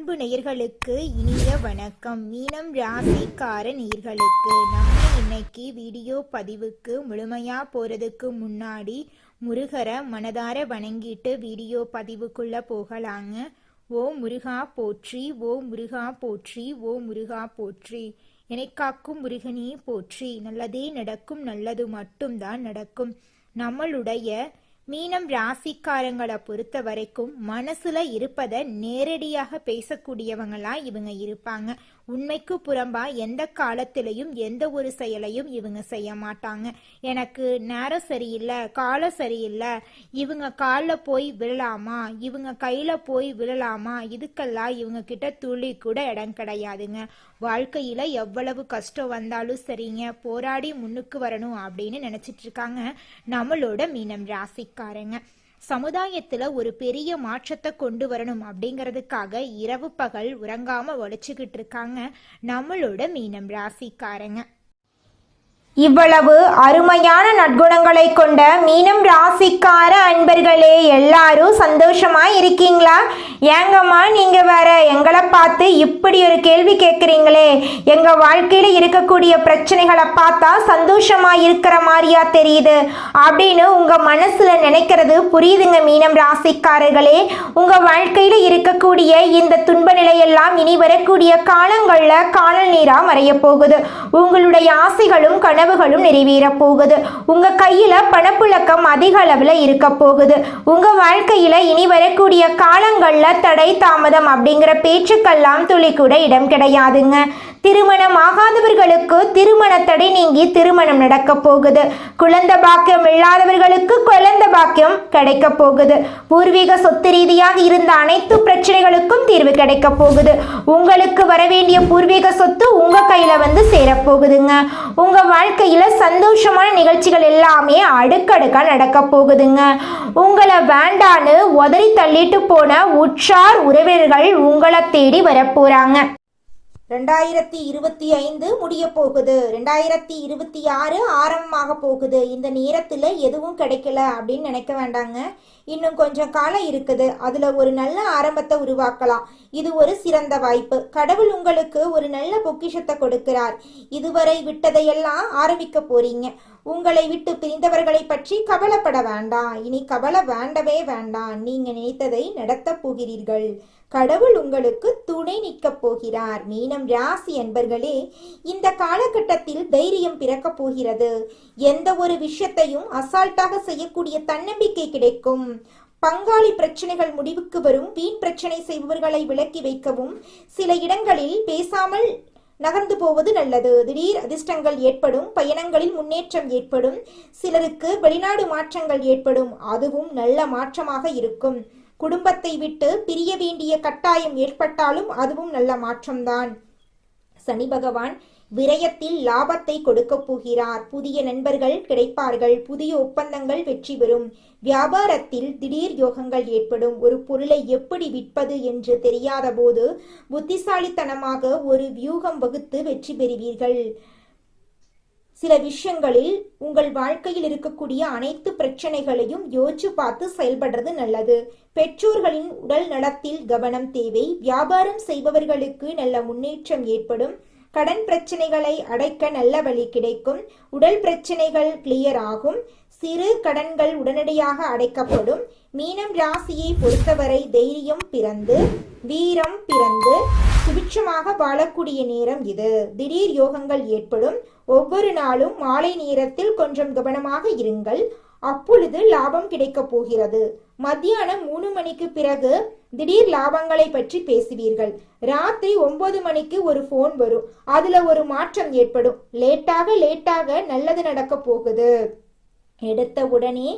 அன்பு நேயர்களுக்கு இனிய வணக்கம். மீனம் ராசிக்கார நேயர்களுக்கு நம்ம இன்னைக்கு வீடியோ பதிவுக்கு முழுமையா போறதுக்கு முன்னாடி முருகரை மனதார வணங்கிட்டு வீடியோ பதிவுக்குள்ள போகலாங்க. ஓ முருகா போற்றி, ஓ முருகா போற்றி, ஓ முருகா போற்றி. என்னை காக்கும் முருகனே போற்றி. நல்லதே நடக்கும், நல்லது மட்டும்தான் நடக்கும். நம்மளுடைய மீனம் ராசிக்காரங்களை பொறுத்த வரைக்கும் மனசுல இருப்பதை நேரடியாக பேசக்கூடியவங்களா இவங்க இருப்பாங்க. உண்மைக்கு புறம்பா எந்த காலத்திலையும் எந்த ஒரு செயலையும் இவங்க செய்ய மாட்டாங்க. எனக்கு நேரம் சரியில்லை, காலம் சரியில்லை, இவங்க காலில் போய் விழலாமா, இவங்க கையில போய் விழலாமா, இதுக்கெல்லாம் இவங்க கிட்ட துளி கூட இடம் கிடையாதுங்க. வாழ்க்கையில எவ்வளவு கஷ்டம் வந்தாலும் சரிங்க, போராடி முன்னுக்கு வரணும் அப்படின்னு நினைச்சிட்டு இருக்காங்க நம்மளோட மீனம் ராசிக்காரங்க. சமுதாயத்துல ஒரு பெரிய மாற்றத்தை கொண்டு வரணும் அப்படிங்கிறதுக்காக இரவு பகல் உறங்காம உழைச்சுக்கிட்டு இருக்காங்க நம்மளோட மீனம் ராசிக்காரங்க. இவ்வளவு அருமையான நற்குணங்களை கொண்ட மீனம் ராசிக்கார அன்பர்களே, எல்லாரும் சந்தோஷமா இருக்கீங்களா? ஏங்கம்மா நீங்க வேற எங்களை பார்த்து இப்படி ஒரு கேள்வி கேட்குறீங்களே, எங்க வாழ்க்கையில இருக்கக்கூடிய பிரச்சனைகளை பார்த்தா சந்தோஷமா இருக்கிற மாதிரியா தெரியுது அப்படின்னு உங்க மனசுல நினைக்கிறது புரியுதுங்க மீனம் ராசிக்காரர்களே. உங்க வாழ்க்கையில இருக்கக்கூடிய இந்த துன்ப நிலையெல்லாம் இனி வரக்கூடிய காலங்கள்ல காணல் நீரா மறைய போகுது. உங்களுடைய ஆசைகளும் கனவுகளும் நிறைவேற போகுது. உங்க கையில பணப்புழக்கம் அதிக அளவுல இருக்க போகுது. உங்க வாழ்க்கையில இனி வரக்கூடிய காலங்கள்ல தடை தாமதம் அப்படிங்கிற பேச்சுக்கெல்லாம் துளி கூட இடம் கிடையாதுங்க. திருமணம் ஆகாதவர்களுக்கு திருமண தடை நீங்கி திருமணம் நடக்க போகுது. குழந்தை பாக்கியம் இல்லாதவர்களுக்கு குழந்தை பாக்கியம் கிடைக்க போகுது. பூர்வீக சொத்து ரீதியாக இருந்த அனைத்து பிரச்சனைகளுக்கும் தீர்வு கிடைக்க போகுது. உங்களுக்கு வர வேண்டிய பூர்வீக சொத்து உங்க கையில வந்து சேரப்போகுதுங்க. உங்க வாழ்க்கையில சந்தோஷமான நிகழ்ச்சிகள் எல்லாமே அடுக்கடுக்கா நடக்க போகுதுங்க. உங்களை வேண்டான்னு உதறி தள்ளிட்டு போன உற்றார் உறவினர்கள் உங்களை தேடி வரப்போறாங்க. 2025 முடிய போகுது, 2026 ஆரம்பமாக போகுது. இந்த நேரத்துல எதுவும் கிடைக்கல அப்படின்னு நினைக்க வேண்டாங்க. இன்னும் கொஞ்சம் காலம் இருக்குது, அதுல ஒரு நல்ல ஆரம்பத்தை உருவாக்கலாம். இது ஒரு சிறந்த வாய்ப்பு. கடவுள் உங்களுக்கு ஒரு நல்ல பொக்கிஷத்தை கொடுக்கிறார். இதுவரை விட்டதையெல்லாம் ஆரம்பிக்க போறீங்க. உங்களை விட்டு பிரிந்தவர்களை பற்றி கவலைப்பட வேண்டாம். இனி கவலை வேண்டவே வேண்டாம். நீங்க நினைத்ததை நடத்த போகிறீர்கள். கடவுள் உங்களுக்கு துணை நிற்க போகிறார். மீனம் ராசி என்பர்களே, இந்த காலகட்டத்தில் தைரியம் பிறக்க போகிறது. எந்த ஒரு விஷயத்தையும் அசால்ட்டாக செய்யக்கூடிய தன்னம்பிக்கை கிடைக்கும். பங்காளி பிரச்சனைகள் முடிவுக்கு வரும். வீண் பிரச்சனை செய்பவர்களை விலக்கி வைக்கவும், சில இடங்களில் பேசாமல் நகர்ந்து போவது நல்லது. திடீர் அதிர்ஷ்டங்கள் ஏற்படும். பயணங்களில் முன்னேற்றம் ஏற்படும். சிலருக்கு வெளிநாடு மாற்றங்கள் ஏற்படும். அதுவும் நல்ல மாற்றமாக இருக்கும். குடும்பத்தை விட்டு பிரிய வேண்டிய கட்டாயம் ஏற்பட்டாலும் அதுவும் நல்ல மாற்றம்தான். சனி பகவான் விரயத்தில் லாபத்தை கொடுக்க போகிறார். புதிய நண்பர்கள் கிடைப்பார்கள். புதிய ஒப்பந்தங்கள் வெற்றி பெறும். வியாபாரத்தில் திடீர் யோகங்கள் ஏற்படும். ஒரு பொருளை எப்படி விற்பது என்று தெரியாத போது புத்திசாலித்தனமாக ஒரு வியூகம் வகுத்து வெற்றி பெறுவீர்கள். சில விஷயங்களில் உங்கள் வாழ்க்கையில் இருக்கக்கூடிய அனைத்து பிரச்சனைகளையும் யோசிச்சு பார்த்து செயல்படுறது நல்லது. பெற்றோர்களின் உடல் நலத்தில் கவனம் தேவை. வியாபாரம் செய்பவர்களுக்கு நல்ல முன்னேற்றம் ஏற்படும். கடன் பிரச்சனைகளை அடைக்க நல்ல வழி கிடைக்கும். உடல் பிரச்சனைகள் கிளியர் ஆகும். சிறு கடன்கள் உடனடியாக அடைக்கப்படும். மீனம் ராசியை பொறுத்தவரை தைரியம் பிறந்து வீரம் பிறந்து சுபிட்சமாக வாழக்கூடிய நேரம் இது. திடீர் யோகங்கள் ஏற்படும். ஒவ்வொரு நாளும் மாலை நேரத்தில் கொஞ்சம் கவனமாக இருங்கள். அப்பொழுது லாபம் கிடைக்க போகிறது. மத்தியானம் 3 மணிக்கு பிறகு திடீர் லாபங்களை பற்றி பேசுவீர்கள். ராத்திரி 9 மணிக்கு ஒரு போன் வரும். அதுல ஒரு மாற்றம் ஏற்படும். லேட்டாக நல்லது நடக்க போகுது. எடுத்த உடனே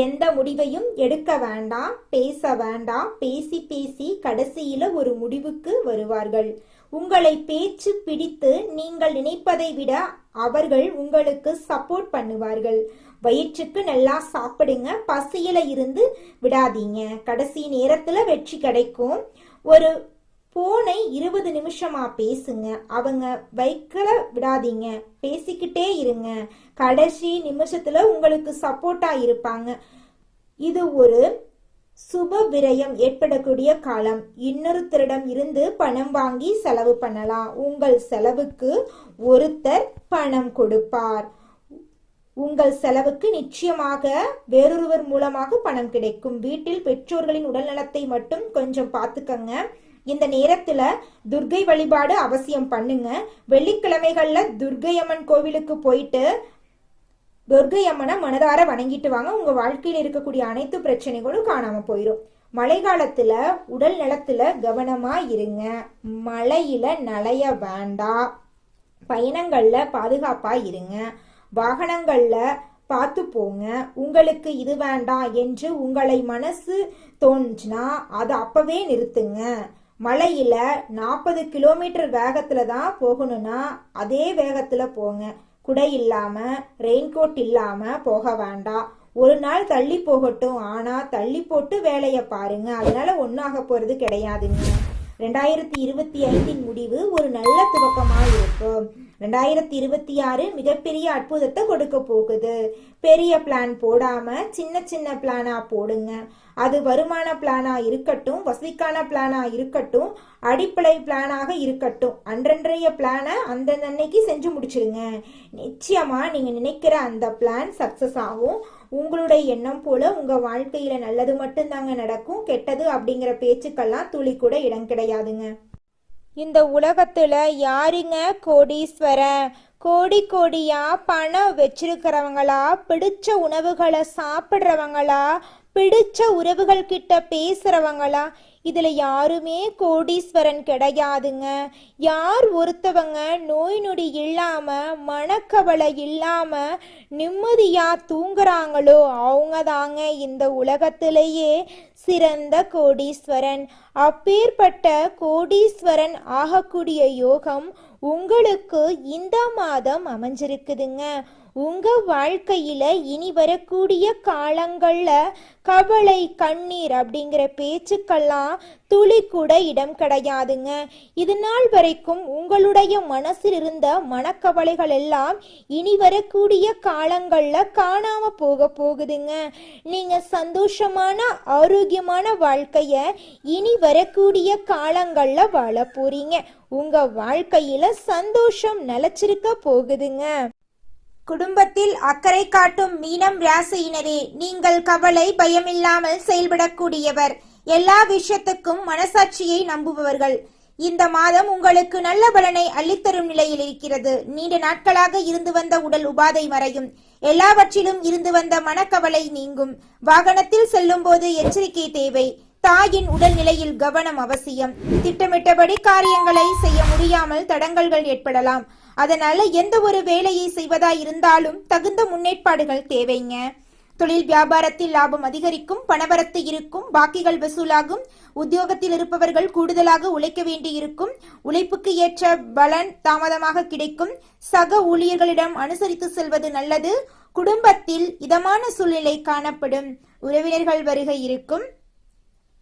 எந்த முடிவையும் எடுக்க வேண்டாம். பேச வேண்டாம். பேசி கடைசியில ஒரு முடிவுக்கு வருவார்கள். உங்களை பேச்சு பிடித்து நீங்கள் நினைப்பதை விட அவர்கள் உங்களுக்கு சப்போர்ட் பண்ணுவார்கள். வயிற்றுக்கு நல்லா சாப்பிடுங்க. பசியில இருந்து விடாதீங்க. கடைசி நேரத்துல வெற்றி கிடைக்கும். ஒரு போனை 20 நிமிஷமா பேசுங்க. அவங்க வைக்கல விடாதீங்க. பேசிக்கிட்டே இருங்க. கடைசி நிமிஷத்துல உங்களுக்கு சப்போர்ட்டா இருப்பாங்க. இது ஒரு சுப விரயம் ஏற்படக்கூடிய காலம். இன்னொருத்தரிடம் இருந்து பணம் வாங்கி செலவு பண்ணலாம். உங்கள் செலவுக்கு ஒருத்தர் பணம் கொடுப்பார். உங்கள் செலவுக்கு நிச்சயமாக வேறொருவர் மூலமாக பணம் கிடைக்கும். வீட்டில் பெற்றோர்களின் உடல்நலத்தை மட்டும் கொஞ்சம் பார்த்துக்கங்க. இந்த நேரத்துல துர்க்கை வழிபாடு அவசியம் பண்ணுங்க. வெள்ளிக்கிழமைகள்ல துர்க்கை அம்மன் கோவிலுக்கு போயிட்டு துர்க்கை அம்மனை மனதார வணங்கிட்டு வாங்க. உங்க வாழ்க்கையில் இருக்கக்கூடிய அனைத்து பிரச்சனைகளும் காணாம போயிடும். மழை காலத்துல உடல் நலத்துல கவனமா இருங்க. மழையில நனைய வேண்டாம். பயணங்கள்ல பாதுகாப்பா இருங்க. வாகனங்கள்ல பார்த்து போங்க. உங்களுக்கு இது வேண்டாம் என்று உங்களை மனசு தோணுச்சுன்னா அதை அப்பவே நிறுத்துங்க. மழையில 40 கிலோமீட்டர் வேகத்துல தான் போகணும்னா அதே வேகத்துல போங்க. குடை இல்லாம ரெயின்கோட் இல்லாம போக வேண்டாம். ஒரு நாள் தள்ளி போகட்டும், ஆனா தள்ளி போட்டு வேலையை பாருங்க. அதனால ஒன்னாக போறது கிடையாதுங்க. 2025 முடிவு ஒரு நல்ல துவக்கமா இருக்கும். 2026 மிகப்பெரிய அற்புதத்தை கொடுக்க போகுது. பெரிய பிளான் போடாம சின்ன சின்ன பிளானா போடுங்க. அது வருமான பிளானா இருக்கட்டும், வசதிக்கான பிளானா இருக்கட்டும், அடிப்படை பிளானாக இருக்கட்டும், அன்றன்றைய பிளானை அந்தந்த அன்னைக்கு செஞ்சு முடிச்சிருங்க. நிச்சயமா நீங்க நினைக்கிற அந்த பிளான் சக்சஸ் ஆகும். உங்களுடைய எண்ணம் போல உங்க வாழ்க்கையில நல்லது மட்டும்தாங்க நடக்கும். கெட்டது அப்படிங்கிற பேச்சுக்கெல்லாம் துளி கூட இடம் கிடையாதுங்க. இந்த உலகத்துல யாருங்க கோடீஸ்வரன்? கோடி கோடியா பணம் வச்சிருக்கிறவங்களா, பிடிச்ச உணவுகளை சாப்பிட்றவங்களா, பிடிச்ச உறவுகள் கிட்ட பேசுறவங்களா? இதுல யாருமே கோடீஸ்வரன் கிடையாதுங்க. யார் ஒருத்தவங்க நோய் நொடி இல்லாம மனக்கவலை இல்லாம நிம்மதியா தூங்குறாங்களோ அவங்க தாங்க இந்த உலகத்திலேயே சிறந்த கோடீஸ்வரன். அப்பேற்பட்ட கோடீஸ்வரன் ஆகக்கூடிய யோகம் உங்களுக்கு இந்த மாதம் அமைஞ்சிருக்குதுங்க. உங்க வாழ்க்கையில இனி வரக்கூடிய காலங்கள்ல கவலை கண்ணீர் அப்படிங்கிற பேச்சுக்கெல்லாம் துளி கூட இடம் கிடையாதுங்க. இது நாள் வரைக்கும் உங்களுடைய மனசில் இருந்த மனக்கவலைகள் எல்லாம் இனி வரக்கூடிய காலங்கள்ல காணாம போகுதுங்க. நீங்க சந்தோஷமான ஆரோக்கியமான வாழ்க்கைய இனி வரக்கூடிய காலங்கள்ல வாழ போறீங்க. உங்க வாழ்க்கையில சந்தோஷம் நிலைச்சிருக்க போகுதுங்க. குடும்பத்தில் அக்கறை காட்டும் மீனம் ராசியினரே, நீங்கள் கவலை பயமில்லாமல் செயல்படக்கூடியவர். எல்லா விஷயத்துக்கும் மனசாட்சியை நம்புபவர்கள். இந்த மாதம் உங்களுக்கு நல்ல பலனை அள்ளித்தரும் நிலையில் இருக்கிறது. நீண்ட நாட்களாக இருந்து வந்த உடல் உபாதை மறையும். எல்லாவற்றிலும் இருந்து வந்த மனக்கவலை நீங்கும். வாகனத்தில் செல்லும் போது எச்சரிக்கை தேவை. தாயின் உடல்நிலையில் கவனம் அவசியம். திட்டமிட்டபடி காரியங்களை செய்ய முடியாமல் தடங்கல்கள் ஏற்படலாம். அதனால எந்த ஒரு வேலையை செய்வதா இருந்தாலும் தகுந்த முன்னேற்பாடுகள் தேவைங்க. தொழில் வியாபாரத்தில் லாபம் அதிகரிக்கும். பணவரத்து இருக்கும். பாக்கிகள் வசூலாகும். உத்தியோகத்தில் இருப்பவர்கள் கூடுதலாக உழைக்க வேண்டி இருக்கும். உழைப்புக்கு ஏற்ற பலன் தாமதமாக கிடைக்கும். சக ஊழியர்களிடம் அனுசரித்து செல்வது நல்லது. குடும்பத்தில் இதமான சூழ்நிலை காணப்படும். உறவினர்கள் வருகை இருக்கும்.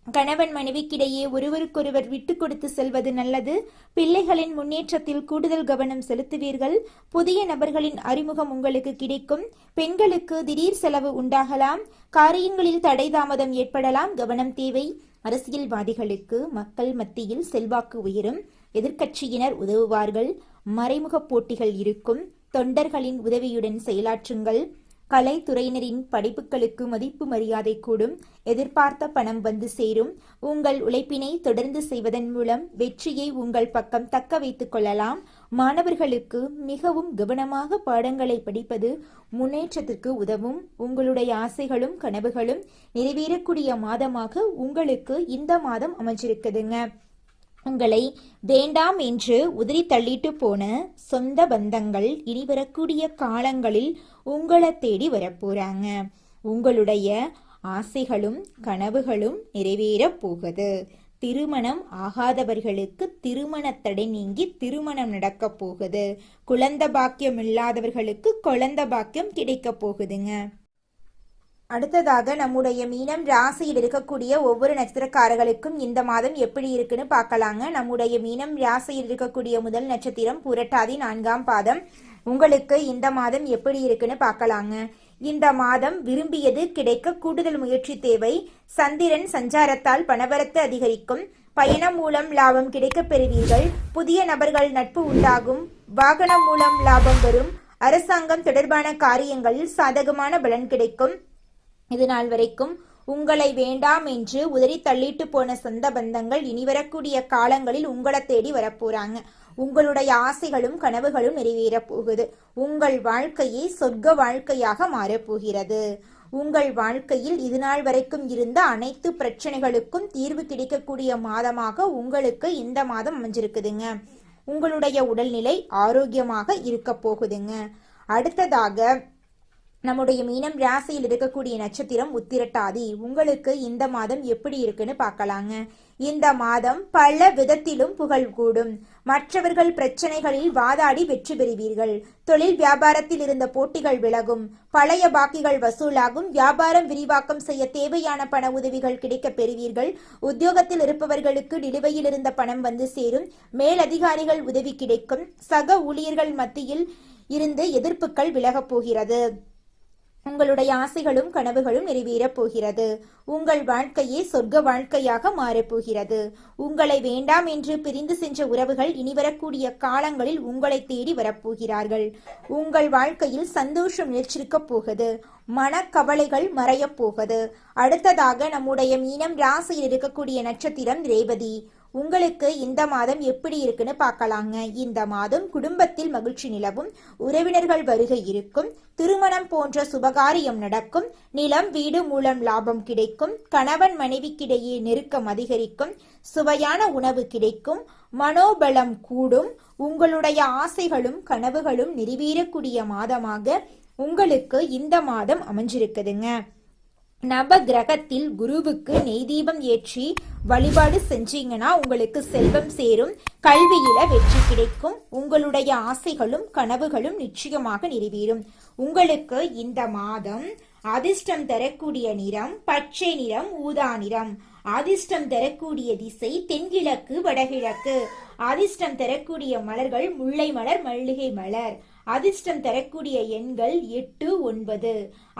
கணவன் மனைவிக்கிடையே ஒருவருக்கொருவர் விட்டு கொடுத்து செல்வது நல்லது. பிள்ளைகளின் முன்னேற்றத்தில் கூடுதல் கவனம் செலுத்துவீர்கள். புதிய நபர்களின் அறிமுகம் உங்களுக்கு கிடைக்கும். பெண்களுக்கு திடீர் செலவு உண்டாகலாம். காரியங்களில் தடை தாமதம் ஏற்படலாம். கவனம் தேவை. அரசியல்வாதிகளுக்கு மக்கள் மத்தியில் செல்வாக்கு உயரும். எதிர்க்கட்சியினர் உதவுவார்கள். மறைமுக போட்டிகள் இருக்கும். தொண்டர்களின் உதவியுடன் செயலாற்றுங்கள். கலைத்துறையினரின் படைப்புகளுக்கு மதிப்பு மரியாதை கூடும். எதிர்பார்த்த பணம் வந்து சேரும். உங்கள் உழைப்பினை தொடர்ந்து செய்வதன் மூலம் வெற்றியை உங்கள் பக்கம் தக்க வைத்துக் கொள்ளலாம். மாணவர்களுக்கு மிகவும் கவனமாக பாடங்களை படிப்பது முன்னேற்றத்திற்கு உதவும். உங்களுடைய ஆசைகளும் கனவுகளும் நிறைவேறக்கூடிய மாதமாக உங்களுக்கு இந்த மாதம் அமைஞ்சிருக்குதுங்க. உங்களை வேண்டாம் என்று உதறி தள்ளிட்டு போன சொந்த பந்தங்கள் இனி வரக்கூடிய காலங்களில் உங்களை தேடி வரப்போறாங்க. உங்களுடைய ஆசைகளும் கனவுகளும் நிறைவேற போகுது. திருமணம் ஆகாதவர்களுக்கு திருமண தடை நீங்கி திருமணம் நடக்க போகுது. குழந்தை பாக்கியம் இல்லாதவர்களுக்கு குழந்தை பாக்கியம் கிடைக்க போகுதுங்க. அடுத்ததாக நம்முடைய மீனம் ராசியில் இருக்கக்கூடிய ஒவ்வொரு நட்சத்திரக்காரர்களுக்கும் இந்த மாதம் எப்படி இருக்குன்னு பார்க்கலாங்க. நம்முடைய மீனம் ராசியில் இருக்கக்கூடிய முதல் நட்சத்திரம் புரட்டாதி 4ஆம் பாதம். உங்களுக்கு இந்த மாதம் எப்படி இருக்குன்னு பார்க்கலாங்க. இந்த மாதம் விரும்பியது கிடைக்க கூடுதல் முயற்சி தேவை. சந்திரன் சஞ்சாரத்தால் பணவரத்து அதிகரிக்கும். பயணம் மூலம் லாபம் கிடைக்கப் பெறுவீர்கள். புதிய நபர்கள் நட்பு உண்டாகும். வாகனம் மூலம் லாபம் வரும். அரசாங்கம் தொடர்பான காரியங்களில் சாதகமான பலன் கிடைக்கும். இது நாள் வரைக்கும் உங்களை வேண்டாம் என்று உதறி தள்ளிட்டு போன சொந்த பந்தங்கள் இனி வரக்கூடிய காலங்களில் உங்களை தேடி வரப்போறாங்க. உங்களுடைய ஆசைகளும் கனவுகளும் நிறைவேறப் போகுது. உங்கள் வாழ்க்கையை சொர்க்க வாழ்க்கையாக மாறப்போகிறது. உங்கள் வாழ்க்கையில் இதுநாள் வரைக்கும் இருந்த அனைத்து பிரச்சனைகளுக்கும் தீர்வு கிடைக்கக்கூடிய மாதமாக உங்களுக்கு இந்த மாதம் அமைஞ்சிருக்குதுங்க. உங்களுடைய உடல்நிலை ஆரோக்கியமாக இருக்க போகுதுங்க. அடுத்ததாக நம்முடைய மீனம் ராசியில் இருக்கக்கூடிய நட்சத்திரம் உத்திரட்டாதி. உங்களுக்கு இந்த மாதம் எப்படி இருக்குன்னு பார்க்கலாங்க. இந்த மாதம் பல விதத்திலும் புகழ் கூடும். மற்றவர்கள் பிரச்சனைகளில் வாதாடி வெற்றி பெறுவீர்கள். தொழில் வியாபாரத்தில் இருந்த போட்டிகள் விலகும். பழைய பாக்கிகள் வசூலாகும். வியாபாரம் விரிவாக்கம் செய்ய தேவையான பண உதவிகள் கிடைக்க பெறுவீர்கள். உத்தியோகத்தில் இருப்பவர்களுக்கு நிலுவையில் இருந்த பணம் வந்து சேரும். மேலதிகாரிகள் உதவி கிடைக்கும். சக ஊழியர்கள் மத்தியில் இருந்து எதிர்ப்புகள் விலகப் போகிறது. உங்களுடைய ஆசைகளும் கனவுகளும் நிறைவேறப் போகிறது. உங்கள் வாழ்க்கையே சொர்க்க வாழ்க்கையாக மாறப்போகிறது. உங்களை வேண்டாம் என்று பிரிந்து சென்ற உறவுகள் இனிவரக்கூடிய காலங்களில் உங்களை தேடி வரப்போகிறார்கள். உங்கள் வாழ்க்கையில் சந்தோஷம் நிலைச்சிருக்கப் போகுது. மனக்கவலைகள் மறையப் போகுது. அடுத்ததாக நம்முடைய மீனம் ராசியில் இருக்கக்கூடிய நட்சத்திரம் ரேவதி. உங்களுக்கு இந்த மாதம் எப்படி இருக்குன்னு பார்க்கலாங்க. இந்த மாதம் குடும்பத்தில் மகிழ்ச்சி நிலவும். உறவினர்கள் வருகை இருக்கும். திருமணம் போன்ற சுபகாரியம் நடக்கும். நிலம் வீடு மூலம் லாபம் கிடைக்கும். கணவன் மனைவிக்கிடையே நெருக்கம் அதிகரிக்கும். சுவையான உணவு கிடைக்கும். மனோபலம் கூடும். உங்களுடைய ஆசைகளும் கனவுகளும் நிறைவேறக்கூடிய மாதமாக உங்களுக்கு இந்த மாதம் அமைஞ்சிருக்குதுங்க. நவ கிரகத்தில் குருவுக்கு நெய் தீபம் ஏற்றி வழிபாடு செஞ்சீங்கன்னா உங்களுக்கு செல்வம் சேரும். கல்வியில வெற்றி கிடைக்கும். உங்களுடைய ஆசைகளும் கனவுகளும் நிச்சயமாக நிறைவேறும். உங்களுக்கு இந்த மாதம் அதிர்ஷ்டம் தரக்கூடிய நிறம் பச்சை நிறம், ஊதா நிறம். அதிர்ஷ்டம் தரக்கூடிய திசை தென்கிழக்கு, வடகிழக்கு. அதிர்ஷ்டம் தரக்கூடிய மலர்கள் முல்லை மலர், மல்லிகை மலர். அதிர்ஷ்டம் தரக்கூடிய எண்கள் 8, 9.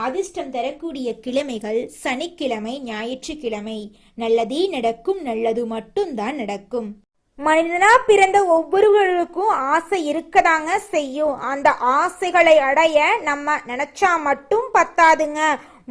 அதிர்ஷ்டம் தரக்கூடிய கிழமைகள் சனிக்கிழமை, ஞாயிற்றுக்கிழமை. நல்லதே நடக்கும். நல்லது மட்டும்தான் நடக்கும். மனிதனா பிறந்த ஒவ்வொருவருக்கும் ஆசை இருக்கதாங்க செய்யும். அந்த ஆசைகளை அடைய நம்ம நினைச்சா மட்டும் பத்தாதுங்க.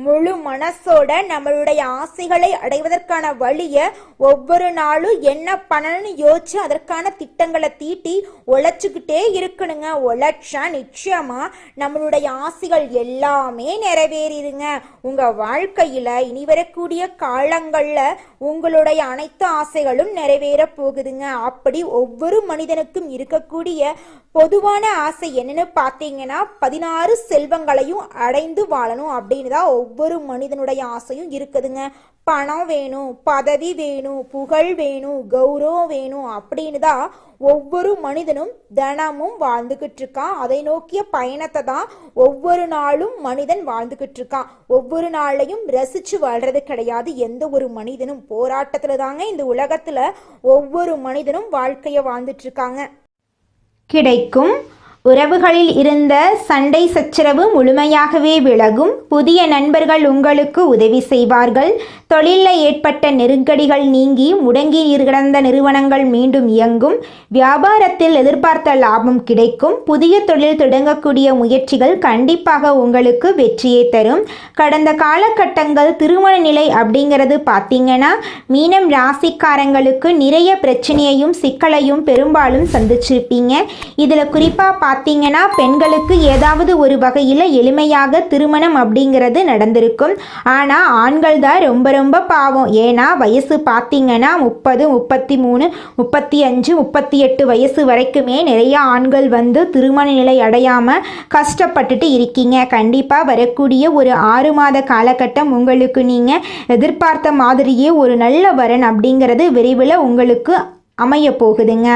முழு மனசோட நம்மளுடைய ஆசைகளை அடைவதற்கான வழியை ஒவ்வொரு நாளும் என்ன பண்ணணும்னு யோசிச்சு அதற்கான திட்டங்களை தீட்டி உழைச்சுக்கிட்டே இருக்கணுங்க. உழைச்சா நிச்சயமா நம்மளுடைய ஆசைகள் எல்லாமே நிறைவேறிடுங்க. உங்க வாழ்க்கையில இனி வரக்கூடிய காலங்கள்ல உங்களுடைய அனைத்து ஆசைகளும் நிறைவேற போகுதுங்க. அப்படி ஒவ்வொரு மனிதனுக்கும் இருக்கக்கூடிய பொதுவான ஆசை என்னன்னு பார்த்தீங்கன்னா 16 செல்வங்களையும் அடைந்து வாழணும் அப்படின்னு தான் ஒவ்வொரு மனிதனுடைய ஆசையும் இருக்குதுங்க. பணம் வேணும், பதவி வேணும், புகழ் வேணும், கௌரவம் வேணும் அப்படின்னு தான் ஒவ்வொரு மனிதனும் தினமும் வாழ்ந்துகிட்டு இருக்கான். அதை நோக்கிய பயணத்தை தான் ஒவ்வொரு நாளும் மனிதன் வாழ்ந்துகிட்டு இருக்கான். ஒவ்வொரு நாளையும் ரசிச்சு வாழ்றது கிடையாது. எந்த ஒரு மனிதனும் போராட்டத்துல தாங்க இந்த உலகத்துல ஒவ்வொரு மனிதனும் வாழ்க்கைய வாழ்ந்துட்டு இருக்காங்க. கிடைக்கும். உறவுகளில் இருந்த சண்டை சச்சரவு முழுமையாகவே விலகும். புதிய நண்பர்கள் உங்களுக்கு உதவி செய்வார்கள். தொழிலில் ஏற்பட்ட நெருக்கடிகள் நீங்கி முடங்கி கிடந்த நிறுவனங்கள் மீண்டும் இயங்கும். வியாபாரத்தில் எதிர்பார்த்த லாபம் கிடைக்கும். புதிய தொழில் தொடங்கக்கூடிய முயற்சிகள் கண்டிப்பாக உங்களுக்கு வெற்றியை தரும். கடந்த காலகட்டங்கள் திருமண நிலை அப்படிங்கிறது பார்த்தீங்கன்னா மீனம் ராசிக்காரங்களுக்கு நிறைய பிரச்சனையையும் சிக்கலையும் பெரும்பாலும் சந்திச்சிருப்பீங்க. இதில் குறிப்பாக பார்த்தீங்கன்னா பெண்களுக்கு ஏதாவது ஒரு வகையில் எளிமையாக திருமணம் அப்படிங்கிறது நடந்திருக்கும். ஆனால் ஆண்கள் தான் ரொம்ப ரொம்ப பாவம். ஏன்னா வயசு பார்த்தீங்கன்னா 30, 33, 35, 38 வயசு வரைக்குமே நிறைய ஆண்கள் வந்து திருமண நிலை அடையாமல் கஷ்டப்பட்டுட்டு இருக்கீங்க. கண்டிப்பாக வரக்கூடிய ஒரு 6 மாத காலகட்டம் உங்களுக்கு நீங்கள் எதிர்பார்த்த மாதிரியே ஒரு நல்ல வரன் அப்படிங்கிறது விரைவில் உங்களுக்கு அமைய போகுதுங்க.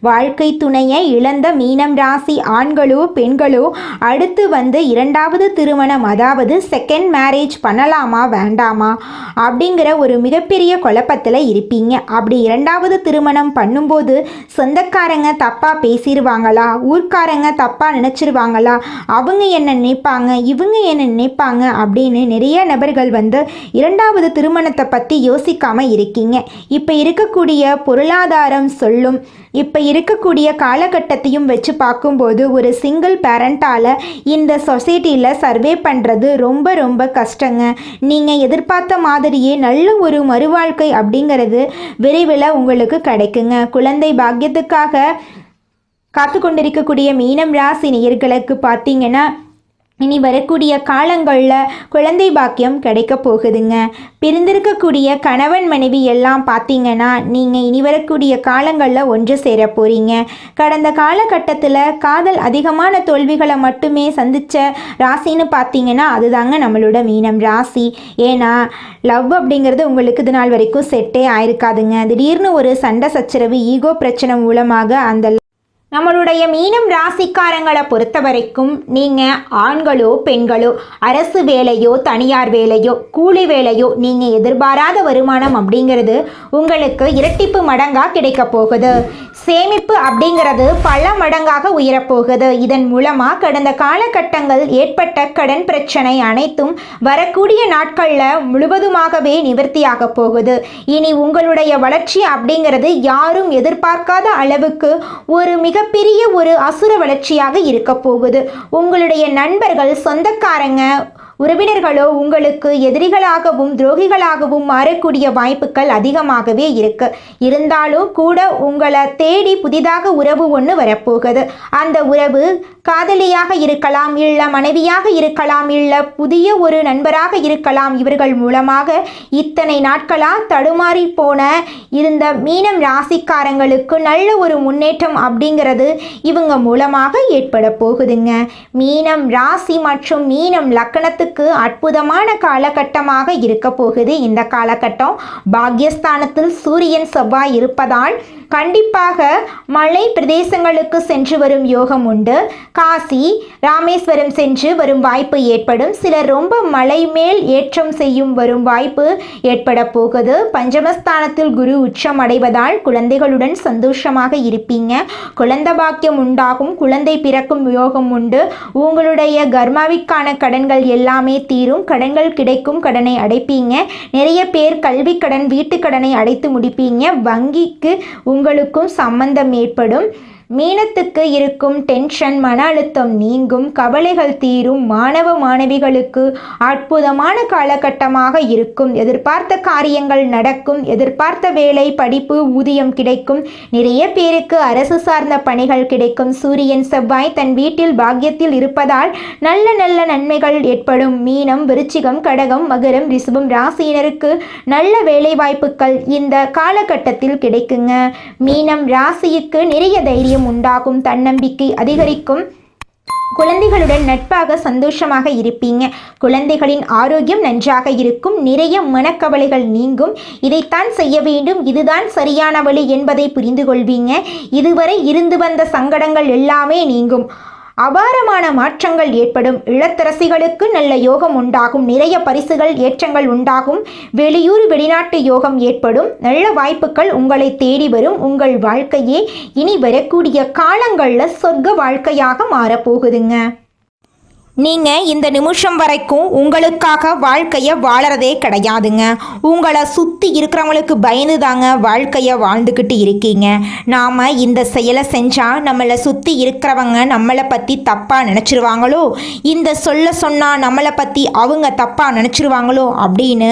வாழ்க்கை துணையை இழந்த மீனம் ராசி ஆண்களோ பெண்களோ அடுத்து இரண்டாவது திருமணம், அதாவது செகண்ட் மேரேஜ் பண்ணலாமா வேண்டாமா அப்படிங்கிற ஒரு மிகப்பெரிய குழப்பத்தில் இருப்பீங்க. அப்படி இரண்டாவது திருமணம் பண்ணும்போது சொந்தக்காரங்க தப்பாக பேசிடுவாங்களா, ஊர்க்காரங்க தப்பாக நினச்சிருவாங்களா, அவங்க என்ன நினைப்பாங்க, இவங்க என்ன நினைப்பாங்க அப்படின்னு நிறைய நபர்கள் இரண்டாவது திருமணத்தை பற்றி யோசிக்காமல் இருக்கீங்க. இப்போ இருக்கக்கூடிய பொருளாதாரம் சொல்லும், இப்போ இருக்கக்கூடிய காலகட்டத்தையும் வச்சு பார்க்கும்போது ஒரு சிங்கிள் பேரண்டால் இந்த சொசைட்டியில் சர்வே பண்ணுறது ரொம்ப ரொம்ப கஷ்டங்க. நீங்கள் எதிர்பார்த்த மாதிரியே நல்ல ஒரு மறுவாழ்க்கை அப்படிங்கிறது விரைவில் உங்களுக்கு கிடைக்குங்க. குழந்தை பாக்கியத்துக்காக காத்து கொண்டிருக்கக்கூடிய மீனம் ராசி நேயர்களுக்கு பார்த்தீங்கன்னா இனி வரக்கூடிய காலங்களில் குழந்தை பாக்கியம் கிடைக்க போகுதுங்க. பிரிந்திருக்கக்கூடிய கணவன் மனைவி எல்லாம் பார்த்தீங்கன்னா நீங்கள் இனி வரக்கூடிய காலங்களில் ஒன்று சேர போகிறீங்க. கடந்த காலகட்டத்தில் காதல் அதிகமான தோல்விகளை மட்டுமே சந்தித்த ராசின்னு பார்த்தீங்கன்னா அதுதாங்க நம்மளோட மீனம் ராசி. ஏன்னா லவ் அப்படிங்கிறது உங்களுக்கு இது நாள் வரைக்கும் செட்டே ஆயிருக்காதுங்க. திடீர்னு ஒரு சண்டை சச்சரவு, ஈகோ பிரச்சனை மூலமாக அந்த நம்மளுடைய மீனம் ராசிக்காரங்களை பொறுத்த வரைக்கும் நீங்கள் ஆண்களோ பெண்களோ அரசு வேலையோ தனியார் வேலையோ கூலி வேலையோ நீங்கள் எதிர்பாராத வருமானம் அப்படிங்கிறது உங்களுக்கு இரட்டிப்பு மடங்காக கிடைக்க போகுது. சேமிப்பு அப்படிங்கிறது பல மடங்காக உயரப்போகுது. இதன் மூலமாக கடந்த காலகட்டங்கள் ஏற்பட்ட கடன் பிரச்சனை அனைத்தும் வரக்கூடிய நாட்களில் முழுவதுமாகவே நிவர்த்தியாக போகுது. இனி உங்களுடைய வளர்ச்சி அப்படிங்கிறது யாரும் எதிர்பார்க்காத அளவுக்கு ஒரு மிகப்பெரிய ஒரு அசுர வளர்ச்சியாக இருக்க போகுது. உங்களுடைய நண்பர்கள், சொந்தக்காரங்க, உறவினர்களோ உங்களுக்கு எதிரிகளாகவும் துரோகிகளாகவும் மாறக்கூடிய வாய்ப்புகள் அதிகமாகவே இருக்கு. இருந்தாலும் கூட உங்களை தேடி புதிதாக உறவு ஒன்று வரப்போகுது. அந்த உறவு காதலியாக இருக்கலாம், இல்லை மனைவியாக இருக்கலாம், இல்லை புதிய ஒரு நண்பராக இருக்கலாம். இவர்கள் மூலமாக இத்தனை நாட்களாக தடுமாறி போன இருந்த மீனம் ராசிக்காரங்களுக்கு நல்ல ஒரு முன்னேற்றம் அப்படிங்கிறது இவங்க மூலமாக ஏற்பட போகுதுங்க. மீனம் ராசி மற்றும் மீனம் லக்கணத்துக்கு அற்புதமான காலகட்டமாக இருக்க போகுது. இந்த காலகட்டம் பாக்யஸ்தானத்தில் சூரியன் செவ்வாய் இருப்பதால் கண்டிப்பாக மலை பிரதேசங்களுக்கு சென்று வரும் யோகம் உண்டு. காசி, ராமேஸ்வரம் சென்று வரும் வாய்ப்பு ஏற்படும். சிலர் ரொம்ப மலை மேல் ஏற்றம் செய்யும் வரும் வாய்ப்பு ஏற்பட போகுது. பஞ்சமஸ்தானத்தில் குரு உச்சம் அடைவதால் குழந்தைகளுடன் சந்தோஷமாக இருப்பீங்க. குழந்தை பாக்கியம் உண்டாகும், குழந்தை பிறக்கும் யோகம் உண்டு. உங்களுடைய கர்மாவிற்கான கடன்கள் எல்லாமே தீரும், கடன்கள் கிடைக்கும், கடனை அடைப்பீங்க. நிறைய பேர் கல்வி கடன், வீட்டு கடனை அடைத்து முடிப்பீங்க. வங்கிக்கு உங்களுக்கும் சம்பந்தம் ஏற்படும். மீனத்துக்கு இருக்கும் டென்ஷன், மன அழுத்தம் நீங்கும், கவலைகள் தீரும். மாணவ மாணவிகளுக்கு அற்புதமான காலகட்டமாக இருக்கும். எதிர்பார்த்த காரியங்கள் நடக்கும். எதிர்பார்த்த வேலை, படிப்பு, ஊதியம் கிடைக்கும். நிறைய பேருக்கு அரசு சார்ந்த பணிகள் கிடைக்கும். சூரியன் செவ்வாய் தன் வீட்டில் பாக்கியத்தில் இருப்பதால் நல்ல நல்ல நன்மைகள் ஏற்படும். மீனம், விருச்சிகம், கடகம், மகரம், ரிஷபம் ராசியினருக்கு நல்ல வேலை வாய்ப்புகள் இந்த காலகட்டத்தில் கிடைக்குங்க. மீனம் ராசிக்கு நிறைய தைரியம் உண்டாகும், தன்னம்பிக்கை அதிகரிக்கும். குழந்தைகளுடன் நட்பாக சந்தோஷமாக இருப்பீங்க. குழந்தைகளின் ஆரோக்கியம் நன்றாக இருக்கும். நிறைய மனக்கவலைகள் நீங்கும். இதைத்தான் செய்ய வேண்டும், இதுதான் சரியான வழி என்பதை புரிந்து கொள்வீங்க. இதுவரை இருந்து வந்த சங்கடங்கள் எல்லாமே நீங்கும். அபாரமான மாற்றங்கள் ஏற்படும். இளத்தரசிகளுக்கு நல்ல யோகம் உண்டாகும். நிறைய பரிசுகள், ஏற்றங்கள் உண்டாகும். வெளியூர் வெளிநாட்டு யோகம் ஏற்படும். நல்ல வாய்ப்புகள் உங்களை தேடி வரும். உங்கள் வாழ்க்கையே இனி வரக்கூடிய காலங்களில் சொர்க்க வாழ்க்கையாக மாறப்போகுதுங்க. நீங்கள் இந்த நிமிஷம் வரைக்கும் உங்களுக்காக வாழ்க்கையை வாழறதே கிடையாதுங்க. உங்களை சுற்றி இருக்கிறவங்களுக்கு பயந்து தாங்க வாழ்க்கையை வாழ்ந்துக்கிட்டு இருக்கீங்க. நாம் இந்த செயலை செஞ்சால் நம்மளை சுற்றி இருக்கிறவங்க நம்மளை பற்றி தப்பாக நினச்சிருவாங்களோ, இந்த சொன்னால் நம்மளை பற்றி அவங்க தப்பாக நினச்சிருவாங்களோ அப்படின்னு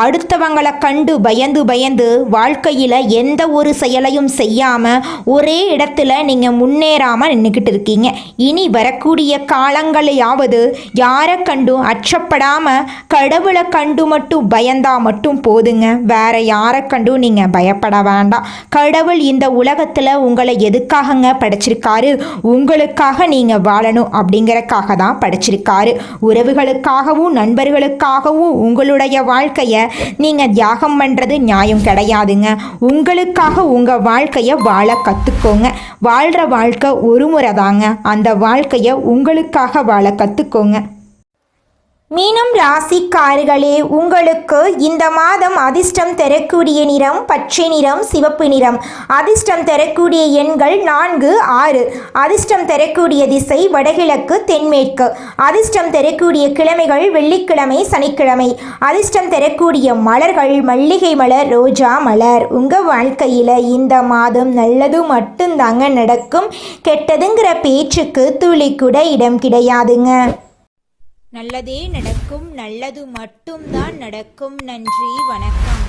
அடுத்தவங்களை கண்டு பயந்து பயந்து வாழ்க்கையில் எந்த ஒரு செயலையும் செய்யாமல் ஒரே இடத்துல நீங்கள் முன்னேறாமல் நின்றுக்கிட்டு இருக்கீங்க. இனி வரக்கூடிய காலங்களையாவது அதாவது யாரை கண்டும் அச்சப்படாமல் கடவுளை கண்டு மட்டும் பயந்தா மட்டும் போதுங்க. வேற யாரை கண்டும் நீங்கள் பயப்பட வேண்டாம். கடவுள் இந்த உலகத்தில் உங்களை எதுக்காகங்க படைச்சிருக்காரு? உங்களுக்காக நீங்கள் வாழணும் அப்படிங்கிறக்காக தான் படைச்சிருக்காரு. உறவுகளுக்காகவும் நண்பர்களுக்காகவும் உங்களுடைய வாழ்க்கையை நீங்கள் தியாகம் பண்ணுறது நியாயம் கிடையாதுங்க. உங்களுக்காக உங்கள் வாழ்க்கையை வாழ கற்றுக்கோங்க. வாழ்கிற வாழ்க்கை ஒரு முறை தாங்க. அந்த வாழ்க்கையை உங்களுக்காக வாழ கற்றுக்கோங்க. மீனம் ராசிக்காரர்களே, உங்களுக்கு இந்த மாதம் அதிர்ஷ்டம் தரக்கூடிய நிறம் பச்சை நிறம், சிவப்பு நிறம். அதிர்ஷ்டம் தரக்கூடிய எண்கள் 4, 6. அதிர்ஷ்டம் தரக்கூடிய திசை வடகிழக்கு, தென்மேற்கு. அதிர்ஷ்டம் தரக்கூடிய கிழமைகள் வெள்ளிக்கிழமை, சனிக்கிழமை. அதிர்ஷ்டம் தரக்கூடிய மலர்கள் மல்லிகை மலர், ரோஜா மலர். உங்கள் வாழ்க்கையில் இந்த மாதம் நல்லது மட்டும்தாங்க நடக்கும். கெட்டதுங்கிற பேச்சுக்கு துளி கூட இடம் கிடையாதுங்க. நல்லதே நடக்கும். நல்லது மட்டும்தான் நடக்கும். நன்றி, வணக்கம்.